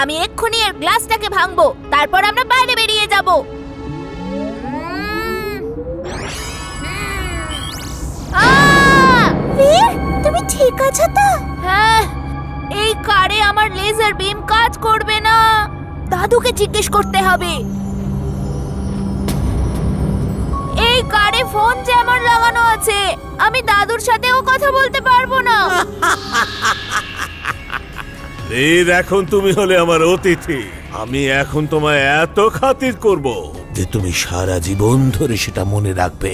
আমি এক্ষুনি এর গ্লাসটাকে ভাঙবো, তারপর আমরা বাইরে বেরিয়ে যাব। তুমি ঠিক আছো তো? হ্যাঁ, এই কারে আমার লেজার বিম কাজ করবে না। দাদুকে জিজ্ঞেস করতে হবে। এই কারে ফোন যেমন লাগানো আছে, আমি দাদুর সাথেও কথা বলতে পারবো না। বীর, এখন তুমি হলে আমার অতিথি। আমি এখন তোমায় এত খাতির করব যে তুমি সারা জীবন ধরে সেটা মনে রাখবে।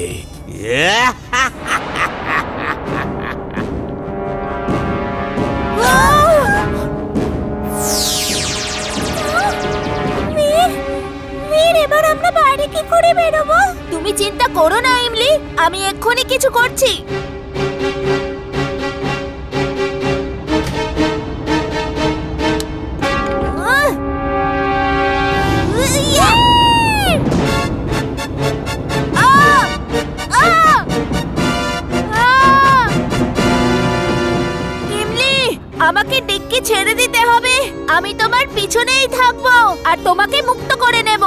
এবার আমরা বাইরে কি করে বেরোবো? তুমি চিন্তা করো না ইমলি, আমি এক্ষুনি কিছু করছি। আমাকে ডিক্কি ছেড়ে দিতে হবে। আমি তোমার পিছনেই থাকবো আর তোমাকে মুক্ত করে নেব।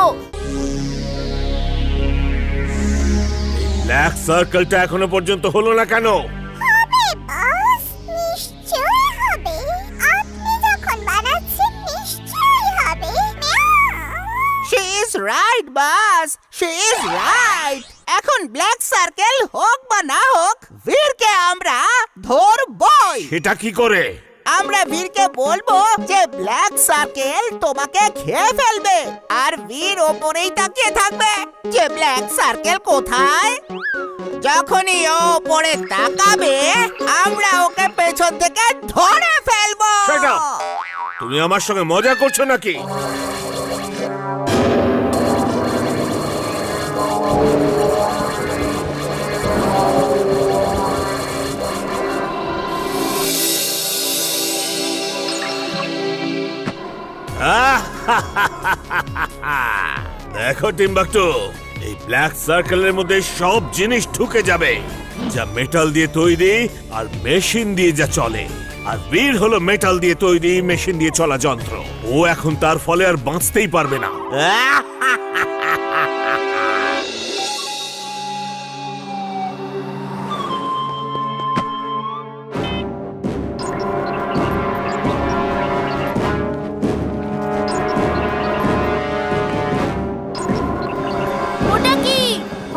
ব্ল্যাক সার্কেলটা এখনো পর্যন্ত হলো না কেন? হবে বস, নিশ্চয়ই হবে। আপনি যখন বানাচ্ছেন নিশ্চয়ই হবে। She is right, boss. She is right. এখন ব্ল্যাক সার্কেল হোক বা না হোক, বীরকে আমরা ধরবই। সেটা কি করে? আমরা বীরকে বলবো যে ব্ল্যাক সার্কেল তোমাকে খেয়ে ফেলবে, আর বীর ওপরেই তাকিয়ে থাকবে যে ব্ল্যাক সার্কেল কোথায়। যখনই ও ওপরে তাকাবে, আমরা ওকে পেছন থেকে ধরে ফেলবো। Shut up! তুমি আমার সঙ্গে মজা করছো নাকি? দেখো টিম্বাকটু, এই ব্ল্যাক সার্কেলের মধ্যে সব জিনিস ঢুকে যাবে যা মেটাল দিয়ে তৈরি আর মেশিন দিয়ে যা চলে। আর বীর হলো মেটাল দিয়ে তৈরি, মেশিন দিয়ে চলা যন্ত্র। ও এখন তার ফলে আর বাঁচতেই পারবে না।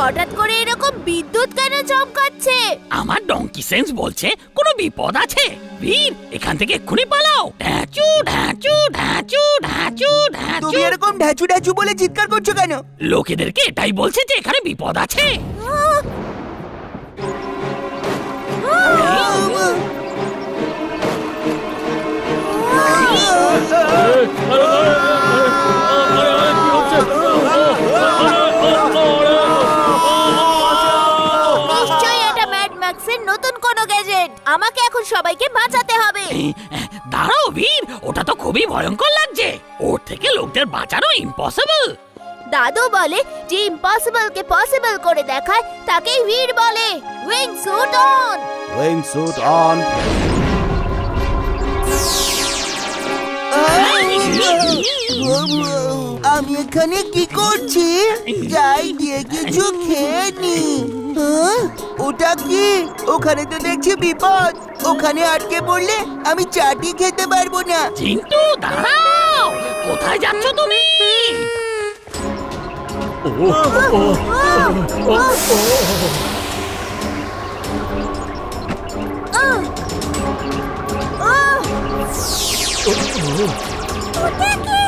হঠাৎ করে এরকম বিদ্যুৎ কেন চমকাচ্ছে? আমার ডঙ্কি সেন্স বলছে কোনো বিপদ আছে। বীর, এখান থেকে এক্ষুনি পালাও। ঢ্যাঁচু ঢ্যাঁচু ঢ্যাঁচু ঢ্যাঁচু ঢ্যাঁচু। তুমি এরকম ঢ্যাঁচু ঢ্যাঁচু বলে চিৎকার করছো কেন? লোকেদেরকে এটাই বলছে যে এখানে বিপদ আছে। নতুন কোন গ্যাজেট। আমাকে এখন সবাইকে বাঁচাতে হবে। দাঁড়াও বীর, ওটা তো খুবই ভয়ঙ্কর লাগছে। ওর থেকে লোকদের বাঁচানো ইম্পসিবল। দাদু বলে যে ইম্পসিবল কে পসিবল করে দেখায় তাকেই বীর বলে। Wing suit on. Wing suit on. আমি এখানে কি করছি? যাই গিয়ে কিছু খেয়ে নি। ওটা কি? ওখানে তো দেখছি বিপদ। ওখানে আটকে পড়লে আমি চাটি খেতে পারবো না। চিন্টু, দাঁড়াও, কোথায় যাচ্ছ তুমি? ওটা কি?